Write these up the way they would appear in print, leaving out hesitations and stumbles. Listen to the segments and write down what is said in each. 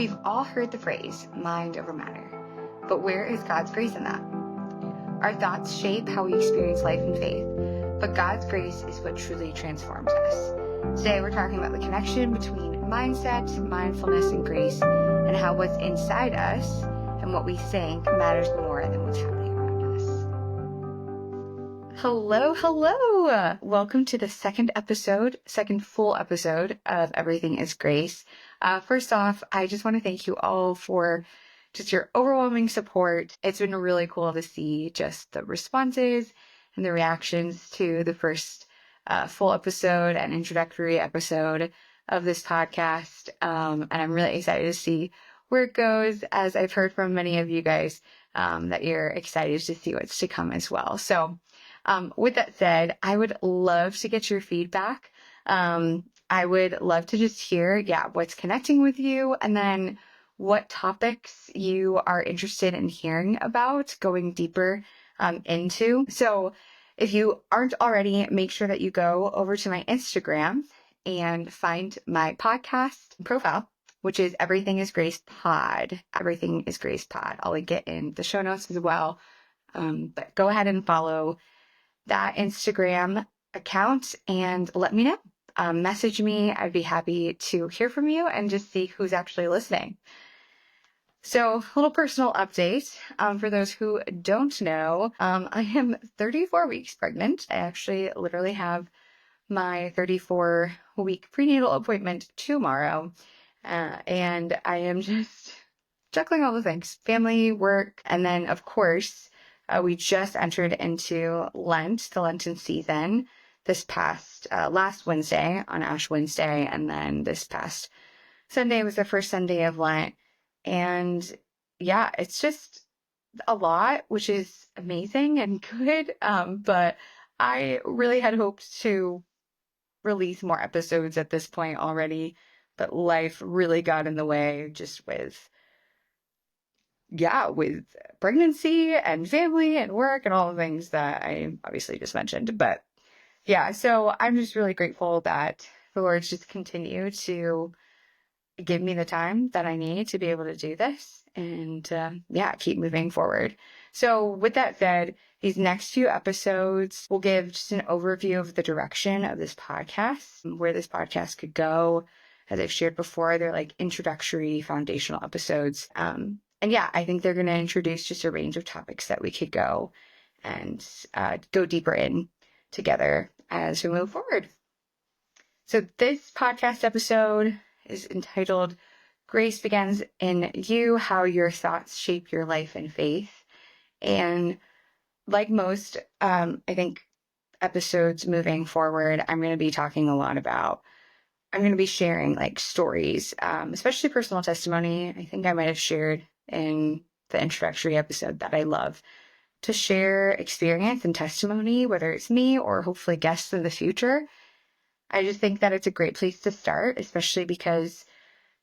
We've all heard the phrase, mind over matter. But where is God's grace in that? Our thoughts shape how we experience life and faith, but God's grace is what truly transforms us. Today we're talking about the connection between mindset, mindfulness, and grace, and how what's inside us and what we think matters more than what's happening around us. Hello. Welcome to the second full episode of Everything is Grace. First off, I just want to thank you all for just your overwhelming support. It's been really cool to see just the responses and the reactions to the first full episode and introductory episode of this podcast. And I'm really excited to see where it goes, as I've heard from many of you guys that you're excited to see what's to come as well. So with that said, I would love to get your feedback. I would love to just hear, what's connecting with you, and then what topics you are interested in hearing about, going deeper into. So if you aren't already, make sure that you go over to my Instagram and find my podcast profile, which is Everything is Grace Pod. Everything is Grace Pod. I'll link it in the show notes as well. But go ahead and follow that Instagram account and let me know. Message me. I'd be happy to hear from you and just see who's actually listening. So, a little personal update. For those who don't know, I am 34 weeks pregnant. I actually literally have my 34-week prenatal appointment tomorrow. And I am just juggling all the things, family, work, and then, of course, we just entered into Lent, the Lenten season, this past last Wednesday on Ash Wednesday, and then this past Sunday was the first Sunday of Lent. And it's just a lot, which is amazing and good. But I really had hoped to release more episodes at this point already, but life really got in the way just with pregnancy and family and work and all the things that I obviously just mentioned. But so I'm just really grateful that the Lord's just continued to give me the time that I need to be able to do this and keep moving forward. So with that said, these next few episodes will give just an overview of the direction of this podcast, where this podcast could go. As I've shared before, they're like introductory foundational episodes. I think they're going to introduce just a range of topics that we could go and go deeper in together as we move forward. So this podcast episode is entitled Grace Begins in You, How Your Thoughts Shape Your Life and Faith. And like most, I think, episodes moving forward, I'm going to be talking a lot about, I'm going to be sharing like stories, especially personal testimony. I think I might have shared in the introductory episode that I love to share experience and testimony, whether it's me or hopefully guests in the future. I just think that it's a great place to start, especially because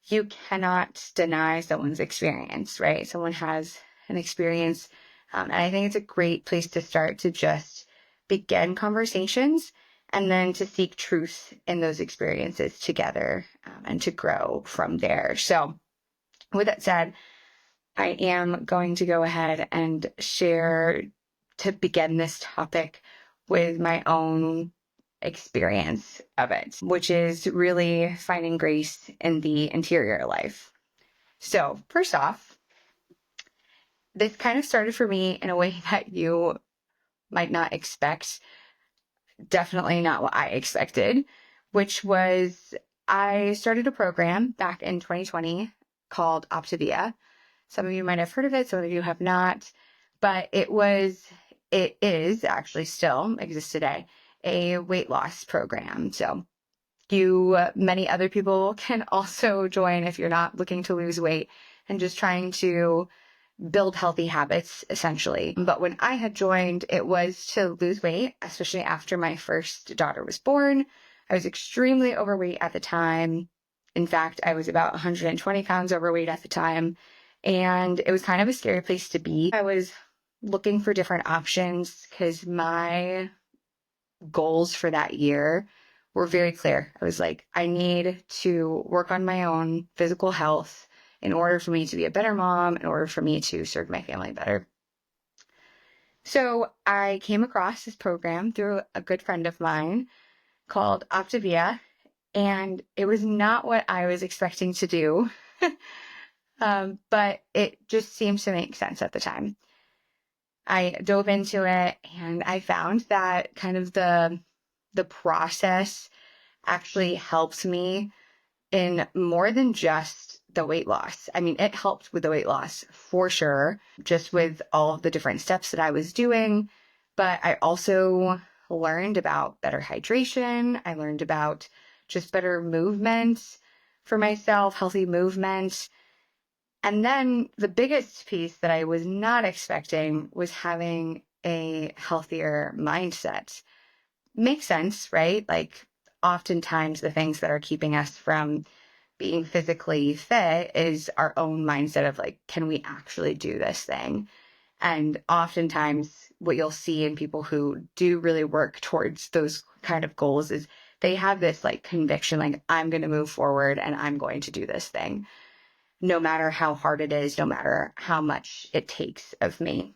you cannot deny someone's experience, right? Someone has an experience, and I think it's a great place to start to just begin conversations and then to seek truth in those experiences together and to grow from there. So with that said, I am going to go ahead and share to begin this topic with my own experience of it, which is really finding grace in the interior life. So first off, this kind of started for me in a way that you might not expect. Definitely not what I expected, which was I started a program back in 2020 called Optavia. Some of you might have heard of it, some of you have not, but it is actually still exists today, a weight loss program. So many other people can also join if you're not looking to lose weight and just trying to build healthy habits, essentially. But when I had joined, it was to lose weight, especially after my first daughter was born. I was extremely overweight at the time. In fact, I was about 120 pounds overweight at the time. And it was kind of a scary place to be. I was looking for different options because my goals for that year were very clear. I was like, I need to work on my own physical health in order for me to be a better mom, in order for me to serve my family better. So I came across this program through a good friend of mine called Optavia, and it was not what I was expecting to do, but it just seemed to make sense at the time. I dove into it and I found that kind of the process actually helped me in more than just the weight loss. I mean, it helped with the weight loss for sure, just with all of the different steps that I was doing. But I also learned about better hydration. I learned about just better movement for myself, healthy movement. And then the biggest piece that I was not expecting was having a healthier mindset. Makes sense, right? Like, oftentimes the things that are keeping us from being physically fit is our own mindset of like, can we actually do this thing? And oftentimes what you'll see in people who do really work towards those kind of goals is they have this like conviction, like, I'm going to move forward and I'm going to do this thing, no matter how hard it is, no matter how much it takes of me.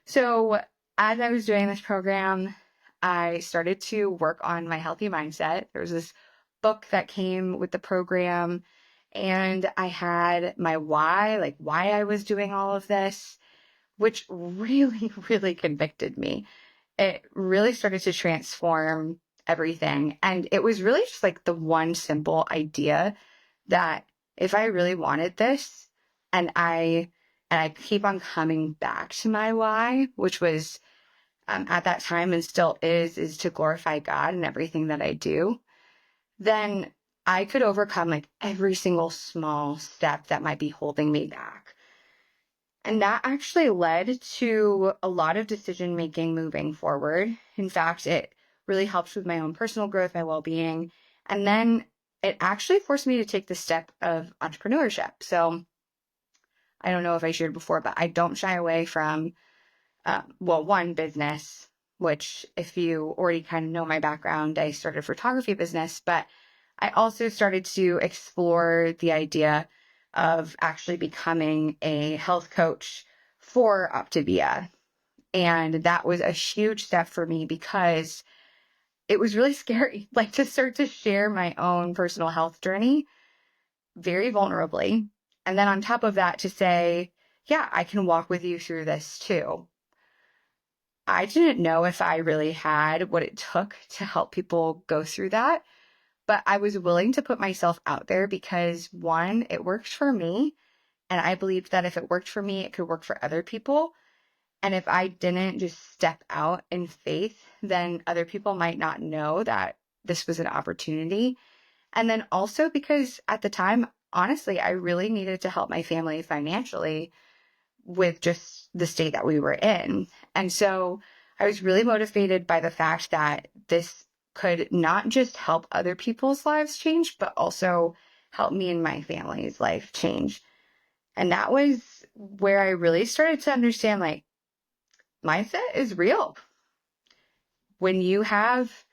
So as I was doing this program, I started to work on my healthy mindset. There was this book that came with the program, and I had my why, like why I was doing all of this, which really, really convicted me. It really started to transform everything. And it was really just like the one simple idea that if I really wanted this and I keep on coming back to my why, which was at that time and still is to glorify God in everything that I do, then I could overcome like every single small step that might be holding me back. And that actually led to a lot of decision making moving forward. In fact, it really helped with my own personal growth, my well-being. And then it actually forced me to take the step of entrepreneurship. So I don't know if I shared before, but I don't shy away from, one, business, which if you already kind of know my background, I started a photography business, but I also started to explore the idea of actually becoming a health coach for Optavia. And that was a huge step for me because it was really scary, like to start to share my own personal health journey very vulnerably. And then on top of that, to say, yeah, I can walk with you through this too. I didn't know if I really had what it took to help people go through that, but I was willing to put myself out there because one, it worked for me. And I believed that if it worked for me, it could work for other people. And if I didn't just step out in faith, then other people might not know that this was an opportunity. And then also because at the time, honestly, I really needed to help my family financially with just the state that we were in. And so I was really motivated by the fact that this could not just help other people's lives change, but also help me and my family's life change. And that was where I really started to understand like mindset is real. When you have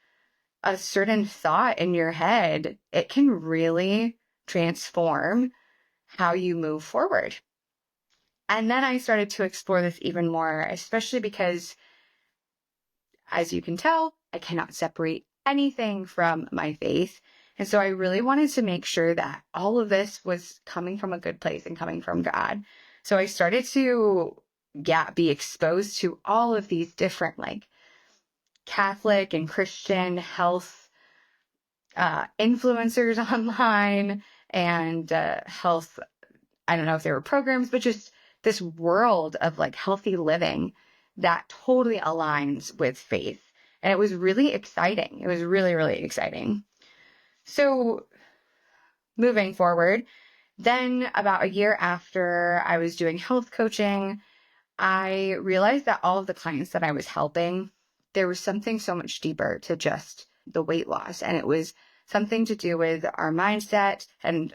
a certain thought in your head, it can really transform how you move forward. And then I started to explore this even more, especially because, as you can tell, I cannot separate anything from my faith. And so I really wanted to make sure that all of this was coming from a good place and coming from God. So I started to, be exposed to all of these different like Catholic and Christian health influencers online and health. I don't know if they were programs, but just this world of like healthy living that totally aligns with faith. And it was really exciting. It was really, really exciting. So moving forward, then about a year after I was doing health coaching, I realized that all of the clients that I was helping, there was something so much deeper to just the weight loss. And it was something to do with our mindset and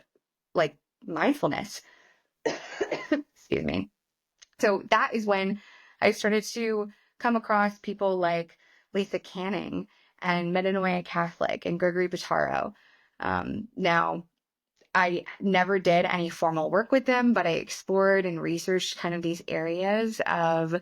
like mindfulness. Excuse me. So that is when I started to come across people like Lisa Canning and Metanoia Catholic and Gregory Bottaro. Now, I never did any formal work with them, but I explored and researched kind of these areas of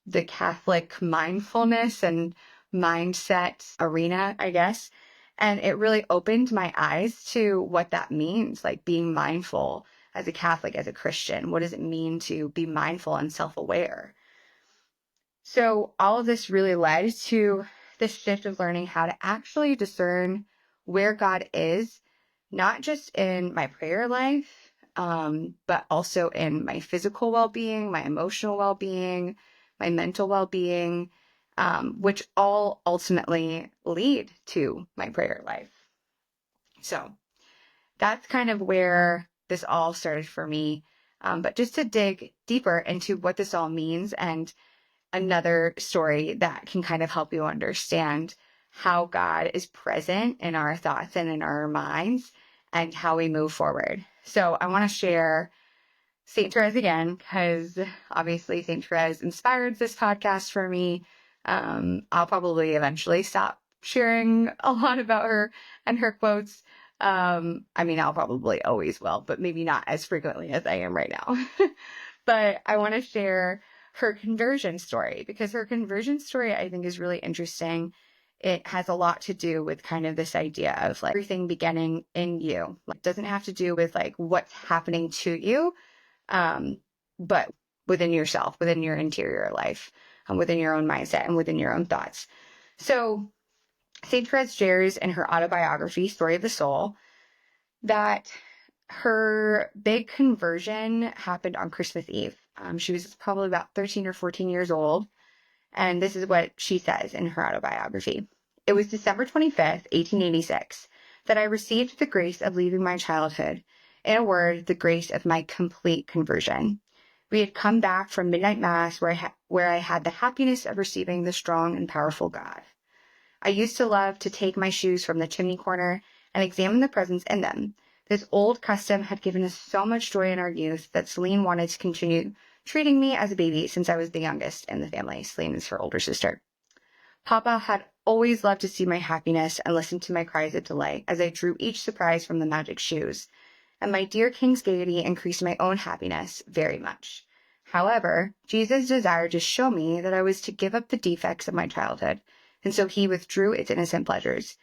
the Catholic mindfulness and mindset arena, I guess. And it really opened my eyes to what that means, like being mindful as a Catholic, as a Christian. What does it mean to be mindful and self-aware? So all of this really led to this shift of learning how to actually discern where God is, not just in my prayer life, but also in my physical well-being, my emotional well-being, my mental well-being, which all ultimately lead to my prayer life. So that's kind of where this all started for me. But just to dig deeper into what this all means, and another story that can kind of help you understand how God is present in our thoughts and in our minds and how we move forward. So I want to share St. Therese again, because obviously St. Therese inspired this podcast for me. I'll probably eventually stop sharing a lot about her and her quotes. I mean, I'll probably always will, but maybe not as frequently as I am right now. But I want to share her conversion story, because her conversion story, I think, is really interesting. It has a lot to do with kind of this idea of like everything beginning in you. Like, it doesn't have to do with like what's happening to you, but within yourself, within your interior life, within your own mindset and within your own thoughts. So St. Therese shares in her autobiography, Story of the Soul, that her big conversion happened on Christmas Eve. She was probably about 13 or 14 years old. And this is what she says in her autobiography. It was December 25th, 1886, that I received the grace of leaving my childhood. In a word, the grace of my complete conversion. We had come back from midnight mass where I had the happiness of receiving the strong and powerful God. I used to love to take my shoes from the chimney corner and examine the presents in them. This old custom had given us so much joy in our youth that Celine wanted to continue treating me as a baby since I was the youngest in the family. Celine is her older sister. Papa had always loved to see my happiness and listen to my cries of delight as I drew each surprise from the magic shoes, and my dear king's gaiety increased my own happiness very much. However, Jesus desired to show me that I was to give up the defects of my childhood, and so he withdrew its innocent pleasures.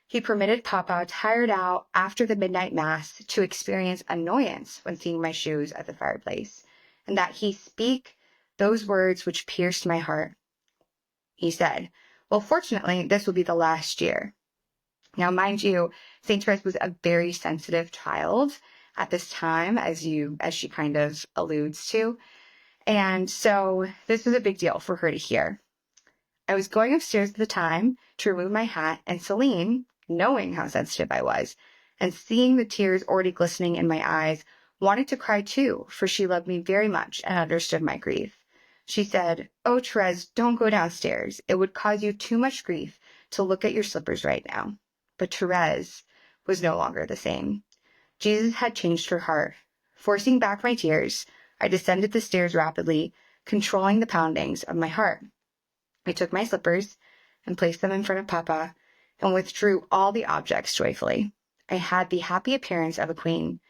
He permitted Papa, tired out after the midnight mass, to experience annoyance when seeing my shoes at the fireplace, and that he speak those words which pierced my heart. He said, "Well, fortunately, this will be the last year." Now, mind you, St. Therese was a very sensitive child at this time, as she kind of alludes to. And so this was a big deal for her to hear. I was going upstairs at the time to remove my hat, and Celine, knowing how sensitive I was, and seeing the tears already glistening in my eyes, wanted to cry too, for she loved me very much and understood my grief. She said, "Oh, Therese, don't go downstairs. It would cause you too much grief to look at your slippers right now." But Therese was no longer the same. Jesus had changed her heart. Forcing back my tears, I descended the stairs rapidly, controlling the poundings of my heart. I took my slippers and placed them in front of Papa and withdrew all the objects joyfully. I had the happy appearance of a queen.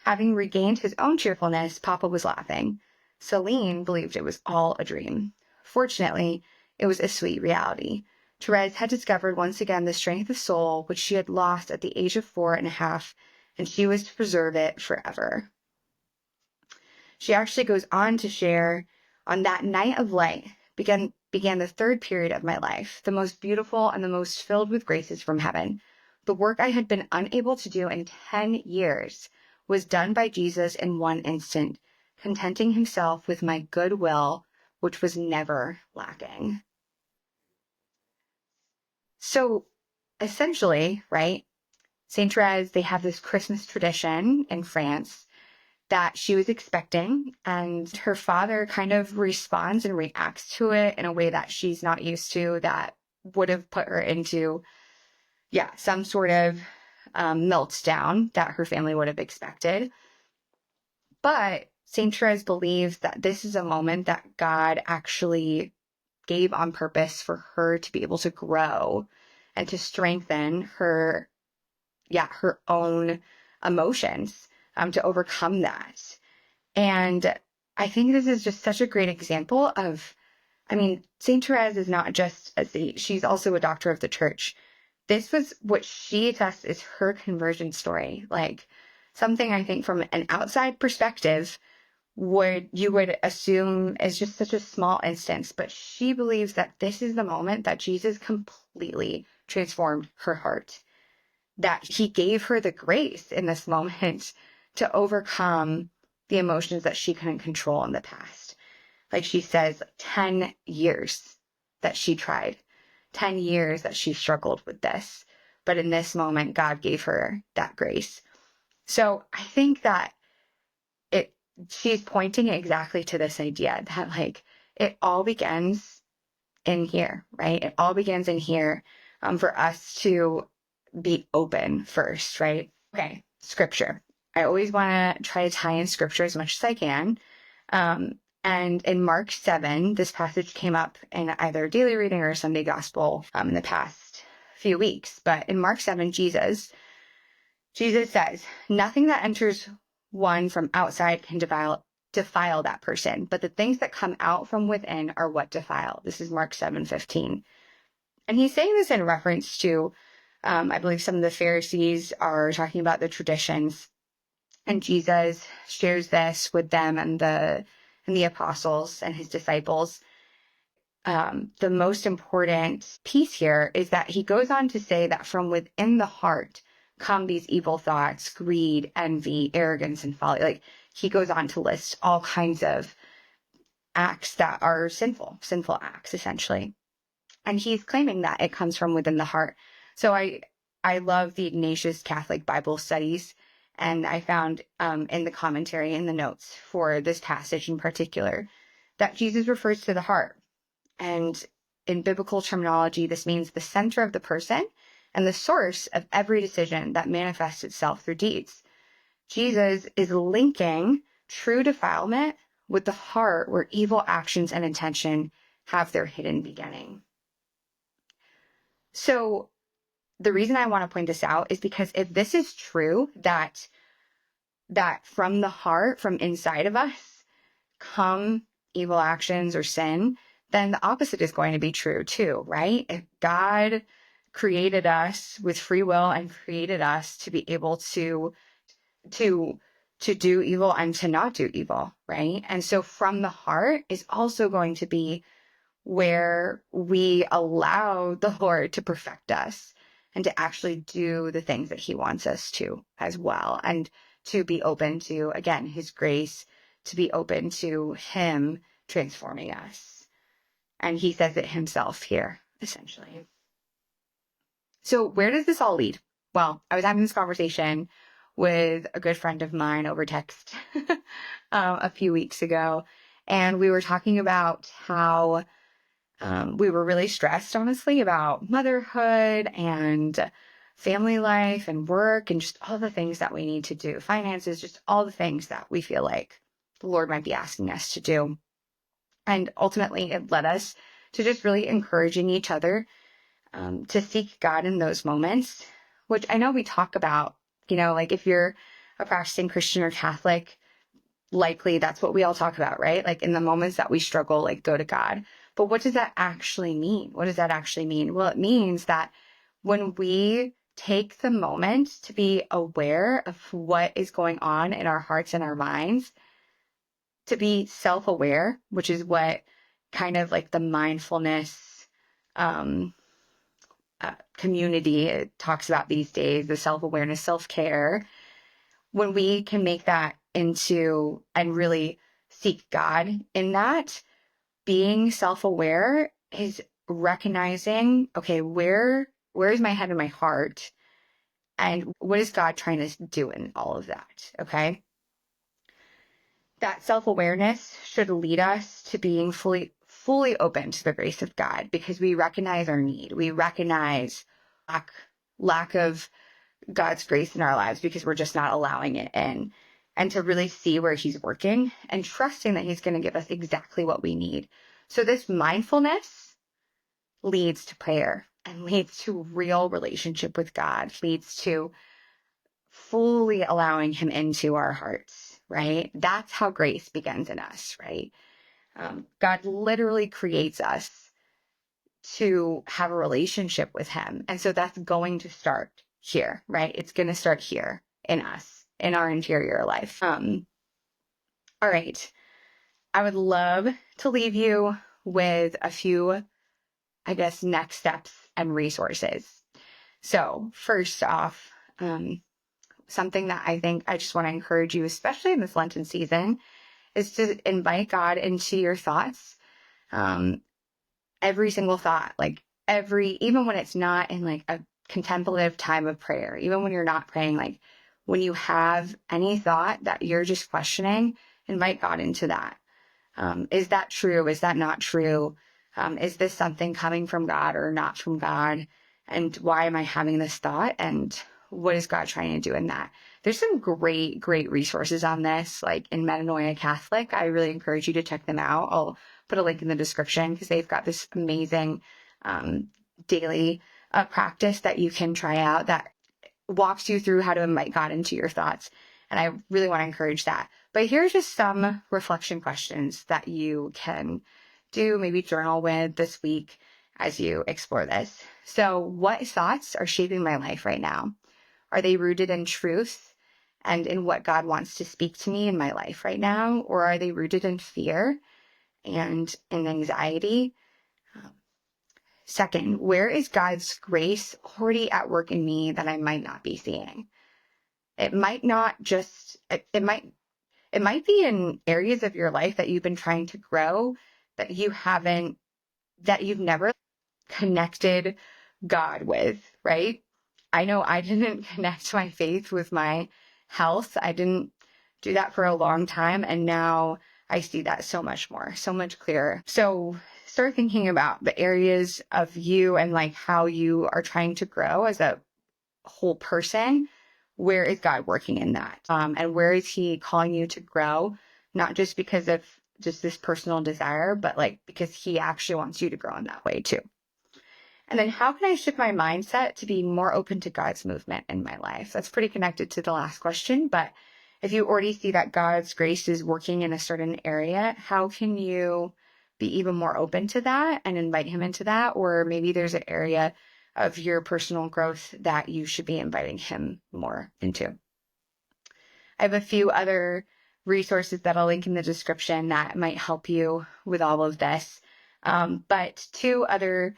Having regained his own cheerfulness, Papa was laughing. Celine believed it was all a dream. Fortunately, it was a sweet reality. Therese had discovered once again the strength of soul which she had lost at the age of 4.5, and she was to preserve it forever. She actually goes on to share, on that night of light began the third period of my life, the most beautiful and the most filled with graces from heaven. The work I had been unable to do in 10 years was done by Jesus in one instant, contenting himself with my goodwill, which was never lacking. So essentially, right, St. Therese, they have this Christmas tradition in France that she was expecting, and her father kind of responds and reacts to it in a way that she's not used to, that would have put her into, some sort of meltdown that her family would have expected. But St. Therese believes that this is a moment that God actually gave on purpose for her to be able to grow and to strengthen her own emotions to overcome that. And I think this is just such a great example of, I mean, St. Therese is not just a saint, she's also a doctor of the church. This was what she attests is her conversion story. Like something I think from an outside perspective you would assume is just such a small instance, but she believes that this is the moment that Jesus completely transformed her heart, that he gave her the grace in this moment to overcome the emotions that she couldn't control in the past. Like she says, 10 years that she tried, 10 years that she struggled with this. But in this moment, God gave her that grace. So I think that it she's pointing exactly to this idea that like it all begins in here, right? It all begins in here for us to be open first, right? Okay, scripture. I always want to try to tie in scripture as much as I can. And in Mark 7, this passage came up in either daily reading or Sunday gospel in the past few weeks. But in Mark 7, Jesus says, nothing that enters one from outside can defile that person, but the things that come out from within are what defile. This is Mark 7:15. And he's saying this in reference to, I believe some of the Pharisees are talking about the traditions, and Jesus shares this with them and the apostles and his disciples. The most important piece here is that he goes on to say that from within the heart come these evil thoughts, greed, envy, arrogance, and folly. Like he goes on to list all kinds of acts that are sinful acts, essentially. And he's claiming that it comes from within the heart. So I love the Ignatius Catholic Bible Studies, and I found in the commentary in the notes for this passage in particular that Jesus refers to the heart. And in biblical terminology, this means the center of the person and the source of every decision that manifests itself through deeds. Jesus is linking true defilement with the heart where evil actions and intention have their hidden beginning. So the reason I want to point this out is because if this is true, that from the heart, from inside of us, come evil actions or sin, then the opposite is going to be true too, right? If God created us with free will and created us to be able to do evil and to not do evil, right? And so from the heart is also going to be where we allow the Lord to perfect us and to actually do the things that he wants us to as well, and to be open to, again, his grace, to be open to him transforming us. And he says it himself here, essentially. So where does this all lead? Well, I was having this conversation with a good friend of mine over text a few weeks ago, and we were talking about how we were really stressed, honestly, about motherhood and family life and work and just all the things that we need to do, finances, just all the things that we feel like the Lord might be asking us to do. And ultimately, it led us to just really encouraging each other to seek God in those moments, which I know we talk about, like if you're a practicing Christian or Catholic, likely that's what we all talk about, right? Like in the moments that we struggle, like go to God. But what does that actually mean? What does that actually mean? Well, it means that when we take the moment to be aware of what is going on in our hearts and our minds, to be self-aware, which is what kind of like the mindfulness community talks about these days, the self-awareness, self-care, when we can make that into and really seek God in that, being self-aware is recognizing, okay, where is my head and my heart? And what is God trying to do in all of that? Okay. That self-awareness should lead us to being fully open to the grace of God, because we recognize our need. We recognize lack of God's grace in our lives because we're just not allowing it in, and to really see where he's working and trusting that he's going to give us exactly what we need. So this mindfulness leads to prayer and leads to real relationship with God, leads to fully allowing him into our hearts, right? That's how grace begins in us, right? God literally creates us to have a relationship with him. And so that's going to start here, right? It's going to start here in us, in our interior life. All right. I would love to leave you with a few, I guess, next steps and resources. So first off, something that I think I just want to encourage you, especially in this Lenten season, is to invite God into your thoughts. Every single thought, like even when it's not in like a contemplative time of prayer, even when you're not praying, like when you have any thought that you're just questioning, invite God into that. Is that true? Is that not true? Is this something coming from God or not from God? And why am I having this thought? And what is God trying to do in that? There's some great, great resources on this, like in Metanoia Catholic. I really encourage you to check them out. I'll put a link in the description because they've got this amazing daily practice that you can try out that walks you through how to invite God into your thoughts. And I really want to encourage that. But here's just some reflection questions that you can do, maybe journal with this week as you explore this. So what thoughts are shaping my life right now? Are they rooted in truth and in what God wants to speak to me in my life right now? Or are they rooted in fear and in anxiety? Second, where is God's grace already at work in me that I might not be seeing? It might not just, it might be in areas of your life that you've been trying to grow that you've never connected God with, right? I know I didn't connect my faith with my health. I didn't do that for a long time. And now I see that so much more, so much clearer. So start thinking about the areas of you and like how you are trying to grow as a whole person. Where is God working in that? And where is he calling you to grow? Not just because of just this personal desire, but like because he actually wants you to grow in that way too. And then how can I shift my mindset to be more open to God's movement in my life? That's pretty connected to the last question, but if you already see that God's grace is working in a certain area, how can you be even more open to that and invite him into that? Or maybe there's an area of your personal growth that you should be inviting him more into. I have a few other resources that I'll link in the description that might help you with all of this. But two other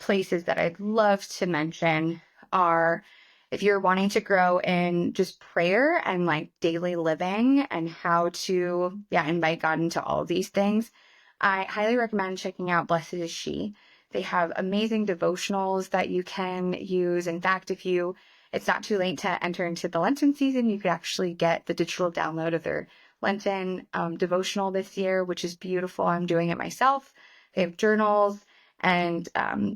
places that I'd love to mention are if you're wanting to grow in just prayer and like daily living and how to invite God into all of these things, I highly recommend checking out Blessed is She. They have amazing devotionals that you can use. In fact, it's not too late to enter into the Lenten season, you could actually get the digital download of their Lenten devotional this year, which is beautiful. I'm doing it myself. They have journals and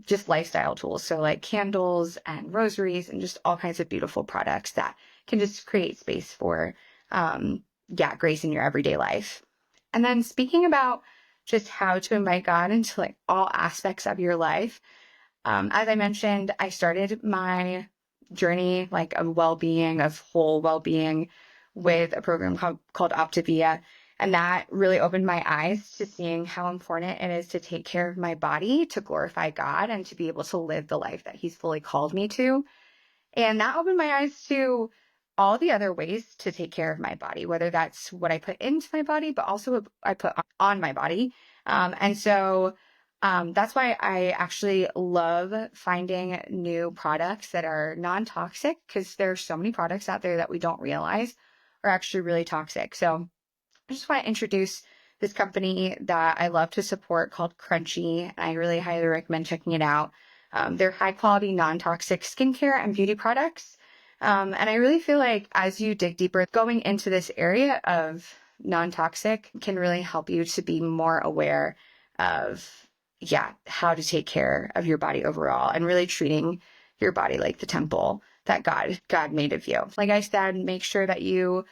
just lifestyle tools. So like candles and rosaries and just all kinds of beautiful products that can just create space for, grace in your everyday life. And then speaking about just how to invite God into like all aspects of your life. As I mentioned, I started my journey like of well-being, of whole well-being with a program called Optavia. And that really opened my eyes to seeing how important it is to take care of my body, to glorify God, and to be able to live the life that he's fully called me to. And that opened my eyes to all the other ways to take care of my body, whether that's what I put into my body, but also what I put on my body. And so that's why I actually love finding new products that are non-toxic, because there are so many products out there that we don't realize are actually really toxic. So I just want to introduce this company that I love to support called Crunchy. And I really highly recommend checking it out. They're high quality, non-toxic skincare and beauty products. And I really feel like as you dig deeper, going into this area of non-toxic can really help you to be more aware of, how to take care of your body overall and really treating your body like the temple that God made of you. Like I said, make sure that you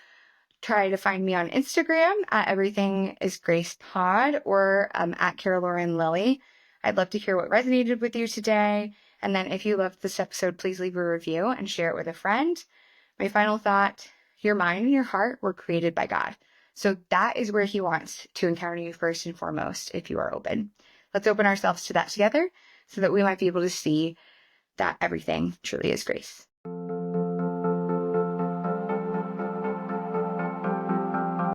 try to find me on Instagram at Everything is Grace Pod or at Carol Lauren Lilly. I'd love to hear what resonated with you today. And then if you loved this episode, please leave a review and share it with a friend. My final thought, your mind and your heart were created by God. So that is where he wants to encounter you first and foremost if you are open. Let's open ourselves to that together so that we might be able to see that everything truly is grace.